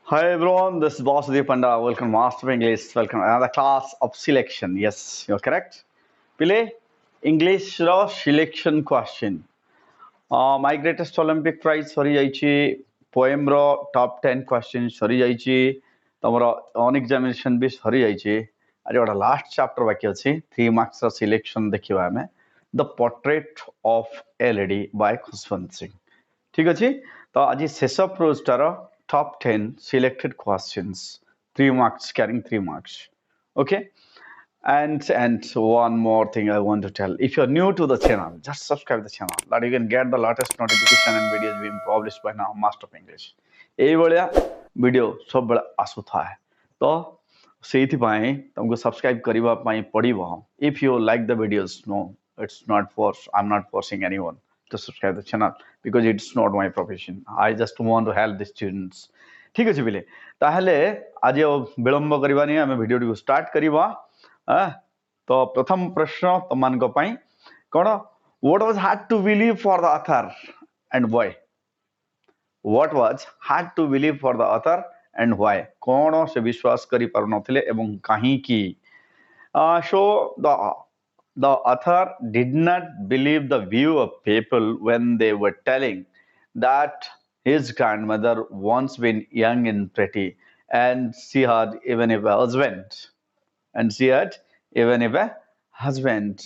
Hi everyone, this is Vasudev Panda. Welcome to Master of English. Welcome to another class of selection. Yes, you're correct. Pile, English ro selection question. My greatest Olympic prize ସରି ଯାଇଛି poem ର top 10 question ସରି ଯାଇଛି ତମର on examination ବି ସରି ଯାଇଛି ଆଜି ଗୋଟେ last chapter ବାକି ଅଛି 3 marks ର selection ଦେଖିବା ଆମେ The Portrait of a Lady by ଖୁଶବନ୍ତ Singh ଠିକ ଅଛି ତ ଆଜି ଶେଷ ପୃଷ୍ଠାର top 10 selected questions 3 marks carrying 3 marks okay and one more thing I want to tell. If you're new to the channel, just subscribe the channel that you can get the latest notification and videos being published by now Master of English. এই ভଳିଆ video ସବୁବେଳେ ଆସୁଥାଏ ତ ସେଇଥିପାଇଁ ତମକୁ subscribe କରିବା ପାଇଁ ପଡ଼ିବ. If you like the videos, no, it's not force. I'm not forcing anyone to subscribe the channel because it's not my profession. I just want to help the students. ଠିକ ଅଛି ପିଲେ ତାହେଲେ ଆଜି ବିଳମ୍ବ କରିବାନି ଆମେ ଭିଡ଼ିଓଟିକୁ ଷ୍ଟାର୍ଟ କରିବା. तो प्रथम प्रश्न तुम कौन what was hard to believe for the author and why what was hard to believe for the author and why कौन से विश्वास करी पारु नथिले एवं कहीं की so the author did not believe the view of people when they were telling that his grandmother once been young and pretty and she had even a husband and she had even if a husband.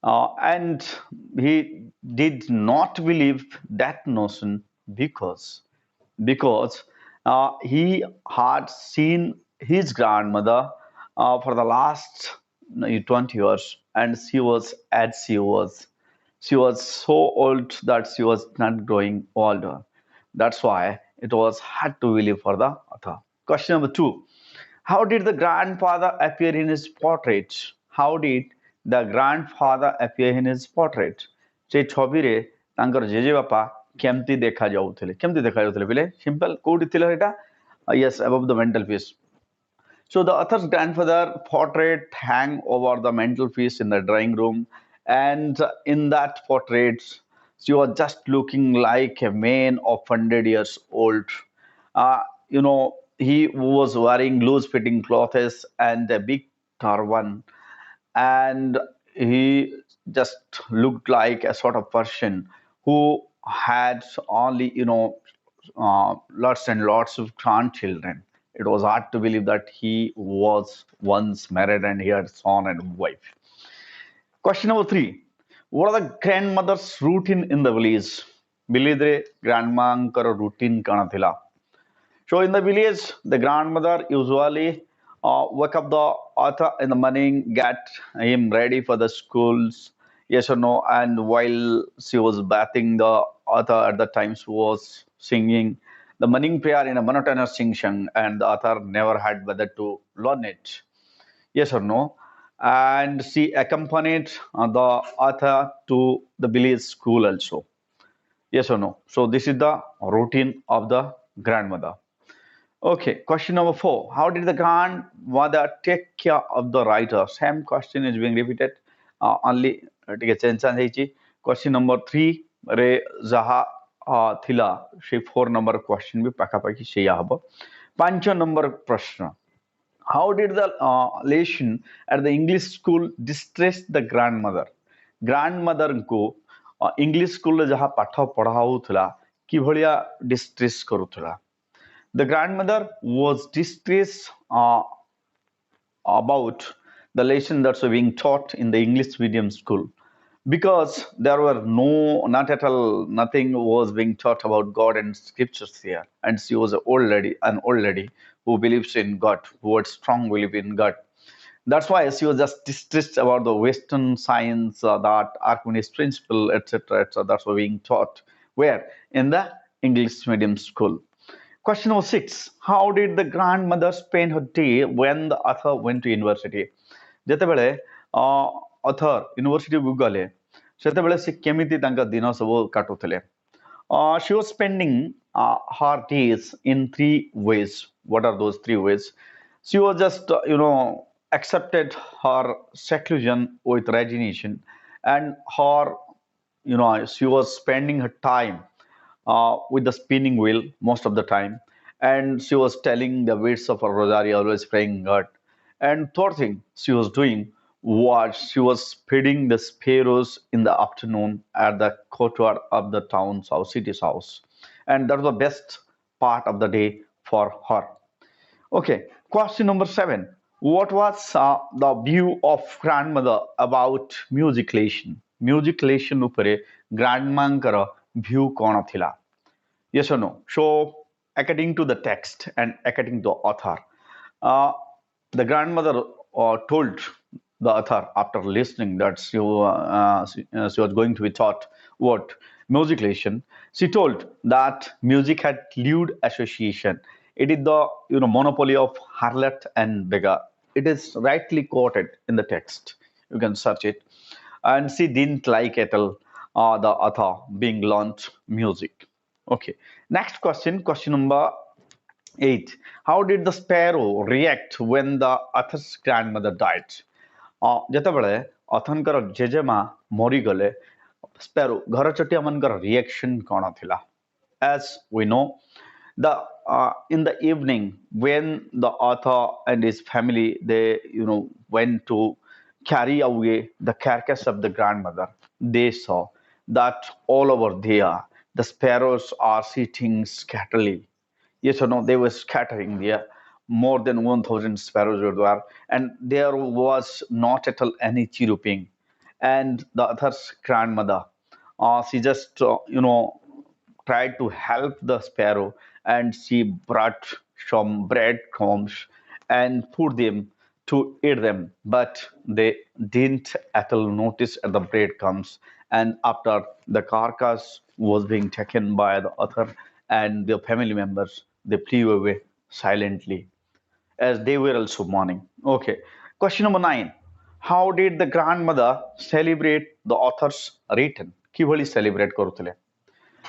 And he did not believe that notion because he had seen his grandmother for the last 20 years and she was as she was. She was so old that she was not growing older. That's why it was hard to believe for the author. Question number 2. How did the grandfather appear in his portrait? How did the grandfather appear in his portrait? से छबिरे तांकर JJ बापा केमती देखा जाउथिले केमती देखा जाउथिले बिले simple कोडी थिला एटा yes above the mantelpiece. So the author's grandfather portrait hang over the mantelpiece in the drawing room, and in that portrait she was just looking like a man of 100 years old. You know, he was wearing loose fitting clothes and a big turban, and he just looked like a sort of person who had only, lots and lots of grandchildren. It was hard to believe that he was once married and he had son and wife. Question number 3. What are the grandmother's routine in the village? Village grandmaଙ୍କର routine kana thila? So in the village, the grandmother usually wake up the author in the morning, get him ready for the schools, yes or no. And while she was bathing, the author at the time she was singing the morning prayer in a monotonous sing, and the author never had whether to learn it, yes or no. And she accompanied the author to the village school also, yes or no. So this is the routine of the grandmother. Okay, question number 4. How did the grandmother take care of the writer? Same question is being repeated. Only change. Question number 3 रे जहा थिला से 4 number question भी पाखापाखि सेया हबो. 5 number प्रश्न. How did the lesson at the English school distress the grandmother? Grandmother को English school रे जहा पाठ पढ़ा होउथला कि भलिया distress करूथला. The grandmother was distressed about the lesson that's being taught in the English medium school because there were not at all, nothing was being taught about God and scriptures here. And she was an old lady who believes in God, who had strong belief in God. That's why she was just distressed about the Western science, that Archimedes principle, etc., etc. That's what being taught. Where? In the English medium school. Question number 6. How did the grandmother spend her day when the author went to university? ଯେତେବେଳେ author university କୁ ଗଲେ ସେତେବେଳେ ସେ କେମିତି ତାଙ୍କ ଦିନ ସବୁ କାଟୁଥିଲେ? She was spending her days in 3 ways. What are those 3 ways? She was just, accepted her seclusion with resignation, and she was spending her time with the spinning wheel most of the time, and she was telling the words of her rosary, always praying God. And third thing she was doing was she was feeding the sparrows in the afternoon at the courtyard of the town's house, city's house. And that was the best part of the day for her. Okay, question number 7. What was the view of grandmother about music lesson? Music lesson upare grandmaଙ୍କର view କ'ଣ ଥିଲା? Yes or no? So, according to the text and according to the author, uh, the grandmother told the author after listening that she was going to be taught what music lesson. She told that music had lewd association. It is the monopoly of harlot and beggar. It is rightly quoted in the text. You can search it. And she didn't like at all the author being learnt music. Okay. Next question, question number 8. How did the sparrow react when the author's grandmother died? ଯେତେବେଳେ ଅଥଙ୍କର ଜେଜେମା ମରିଗଲେ sparrow ଘରଚଟିଆ ମାନଙ୍କର reaction କ'ଣ ଥିଲା? As we know, the in the evening when the author and his family they went to carry away the carcass of the grandmother, they saw that all over there the sparrows are sitting scatterly. Yes or no? They were scattering there. More than 1,000 sparrows were there, and there was not at all any chirruping. And the other's grandmother, she just tried to help the sparrow, and she brought some breadcrumbs and put them to eat them, but they didn't at all notice the breadcrumbs. And after the carcass was being taken by the other and their family members, they flew away silently as they were also mourning. Okay. Question number 9. How did the grandmother celebrate the author's return? Kivali celebrate korutile.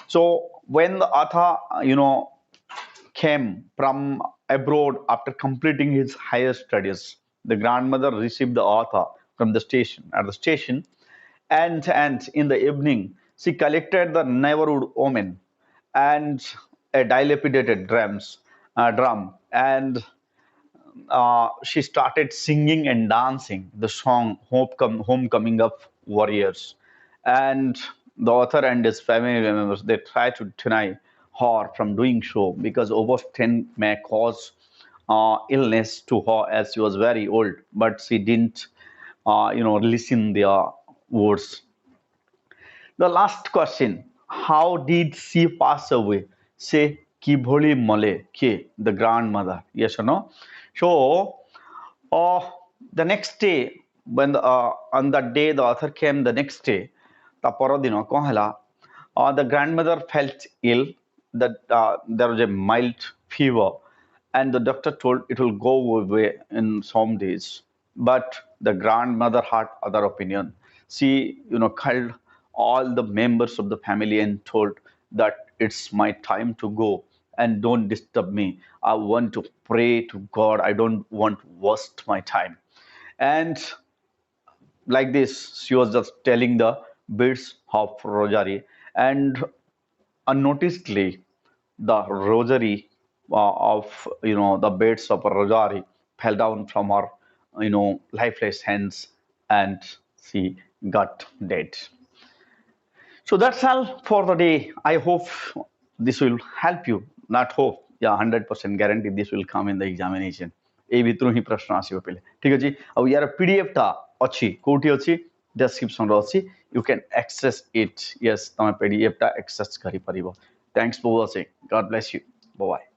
So when the author, came from abroad after completing his higher studies, the grandmother received the author from the station at the station, and in the evening she collected the neighborhood women and a dilapidated drum, and she started singing and dancing the song Homecoming of Warriors. And the author and his family members, they try to deny her from doing so because overstrain may cause illness to her as she was very old, but she didn't, listen their words. The last question, how did she pass away? Say, Kibholi Male, K, the grandmother. Yes or no? So, uh, the next day, on that day the author came, the next day, the paradino, kohela, the grandmother felt ill, that there was a mild fever, and the doctor told it will go away in some days. But the grandmother had other opinion. She, called all the members of the family and told that it's my time to go and don't disturb me. I want to pray to God. I don't want to waste my time. And like this, she was just telling the beads of rosary, and unnoticedly, the rosary of the beads of a rosary fell down from her lifeless hands, and she got dead. So that's all for the day. I hope this will help you. Not hope, yeah, 100% guarantee this will come in the examination. এই ଭିତରୁ ହିଁ ପ୍ରଶ୍ନ ଆସିବ ପିଲେ ଠିକ ଅଛି ଆଉ ୟାର PDF ଟା ଅଛି କୋଉଠି ଅଛି ଡେସ୍କ୍ରିପସନ ରେ ଅଛି you can access it yes ତମେ PDF ଟା access କରିପାରିବ thanks for watching god bless you bye bye